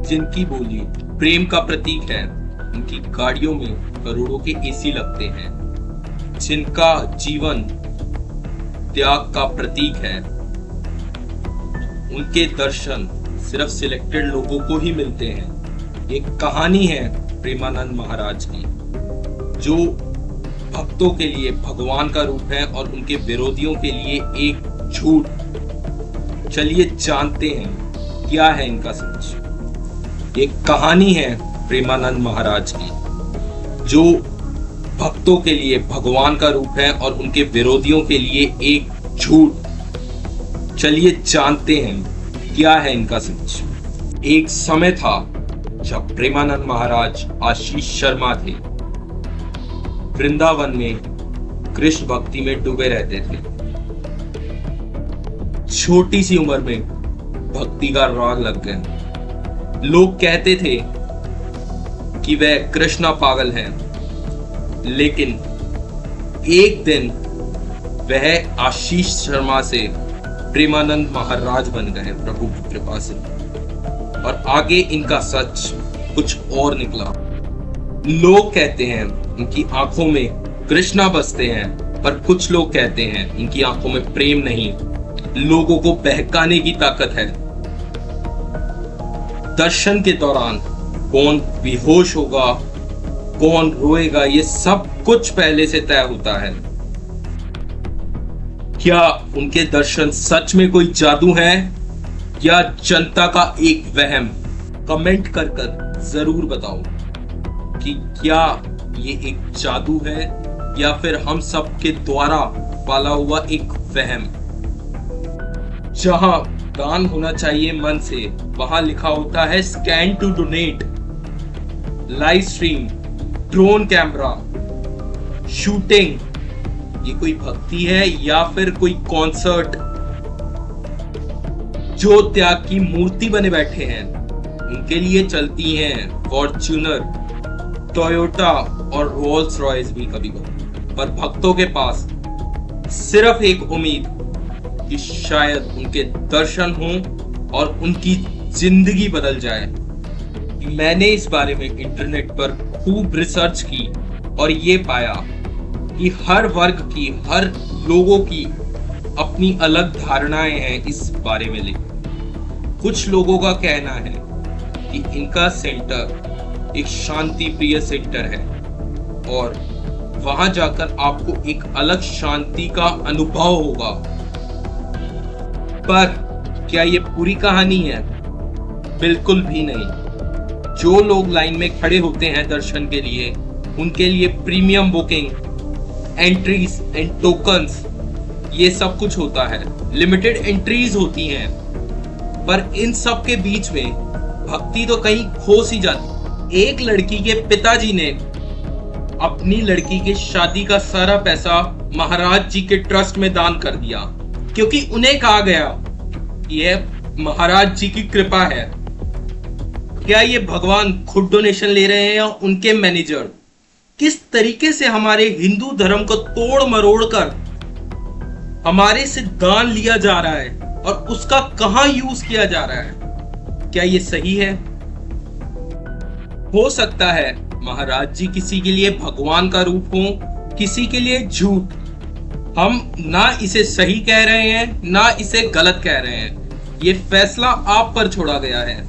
जिनकी बोली प्रेम का प्रतीक है, उनकी गाड़ियों में करोड़ों के एसी लगते हैं, जिनका जीवन त्याग का प्रतीक है, उनके दर्शन सिर्फ सिलेक्टेड लोगों को ही मिलते हैं। एक कहानी है प्रेमानंद महाराज की, जो भक्तों के लिए भगवान का रूप है और उनके विरोधियों के लिए एक झूठ। चलिए जानते हैं क्या है इनका सच। एक कहानी है प्रेमानंद महाराज की, जो भक्तों के लिए भगवान का रूप है और उनके विरोधियों के लिए एक झूठ। चलिए जानते हैं क्या है इनका सच। एक समय था जब प्रेमानंद महाराज आशीष शर्मा थे, वृंदावन में कृष्ण भक्ति में डूबे रहते थे। छोटी सी उम्र में भक्ति का राग लग गया। लोग कहते थे कि वह कृष्णा पागल हैं, लेकिन एक दिन वह आशीष शर्मा से प्रेमानंद महाराज बन गए प्रभु की कृपा से। और आगे इनका सच कुछ और निकला। लोग कहते हैं इनकी आंखों में कृष्णा बसते हैं, पर कुछ लोग कहते हैं इनकी आंखों में प्रेम नहीं, लोगों को बहकाने की ताकत है। दर्शन के दौरान कौन बेहोश होगा, कौन रोएगा, ये सब कुछ पहले से तय होता है। क्या उनके दर्शन सच में कोई जादू है या जनता का एक वहम? कमेंट कर जरूर बताओ कि क्या ये एक जादू है या फिर हम सब के द्वारा पाला हुआ एक वहम। जहां दान होना चाहिए मन से, वहां लिखा होता है scan to donate. Live stream, drone camera, shooting, ये कोई भक्ति है या फिर कोई कॉन्सर्ट? जो त्याग की मूर्ति बने बैठे हैं, उनके लिए चलती हैं फॉर्च्यूनर, टोयोटा और रोल्स रॉयस भी कभी कभी, पर भक्तों के पास सिर्फ एक उम्मीद कि शायद उनके दर्शन हों और उनकी जिंदगी बदल जाए। मैंने इस बारे में इंटरनेट पर खूब रिसर्च की और ये पाया कि हर वर्ग की, हर लोगों की अपनी अलग धारणाएं हैं इस बारे में लेकर। कुछ लोगों का कहना है कि इनका सेंटर एक शांति प्रिय सेंटर है और वहां जाकर आपको एक अलग शांति का अनुभव होगा। पर क्या ये पूरी कहानी है? बिल्कुल भी नहीं। जो लोग लाइन में खड़े होते हैं दर्शन के लिए, उनके लिए premium booking, entries and tokens, ये सब कुछ होता है। लिमिटेड एंट्रीज होती हैं, पर इन सब के बीच में भक्ति तो कहीं खो सी जाती। एक लड़की के पिताजी ने अपनी लड़की के शादी का सारा पैसा महाराज जी के ट्रस्ट में दान कर दिया, क्योंकि उन्हें कहा गया यह महाराज जी की कृपा है। क्या ये भगवान खुद डोनेशन ले रहे हैं या उनके मैनेजर? किस तरीके से हमारे हिंदू धर्म को तोड़ मरोड़ कर हमारे से दान लिया जा रहा है और उसका कहां यूज किया जा रहा है? क्या ये सही है? हो सकता है महाराज जी किसी के लिए भगवान का रूप हो, किसी के लिए झूठ। हम ना इसे सही कह रहे हैं ना इसे गलत कह रहे हैं। ये फैसला आप पर छोड़ा गया है।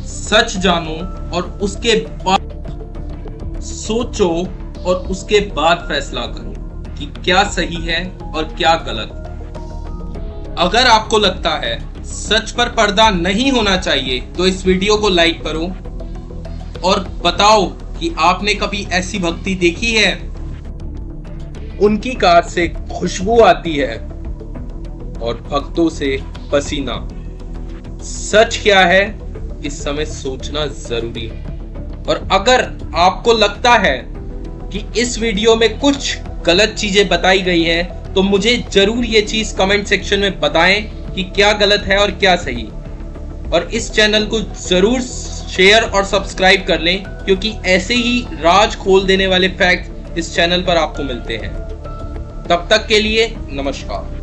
सच जानो और उसके बाद सोचो और उसके बाद फैसला करो कि क्या सही है और क्या गलत। अगर आपको लगता है सच पर पर्दा नहीं होना चाहिए तो इस वीडियो को लाइक करो और बताओ कि आपने कभी ऐसी भक्ति देखी है। उनकी कार से खुशबू आती है और भक्तों से पसीना। सच क्या है, इस समय सोचना जरूरी है। और अगर आपको लगता है कि इस वीडियो में कुछ गलत चीजें बताई गई है, तो मुझे जरूर ये चीज कमेंट सेक्शन में बताएं कि क्या गलत है और क्या सही। और इस चैनल को जरूर शेयर और सब्सक्राइब कर लें, क्योंकि ऐसे ही राज खोल देने वाले फैक्ट इस चैनल पर आपको मिलते हैं। तब तक के लिए नमस्कार।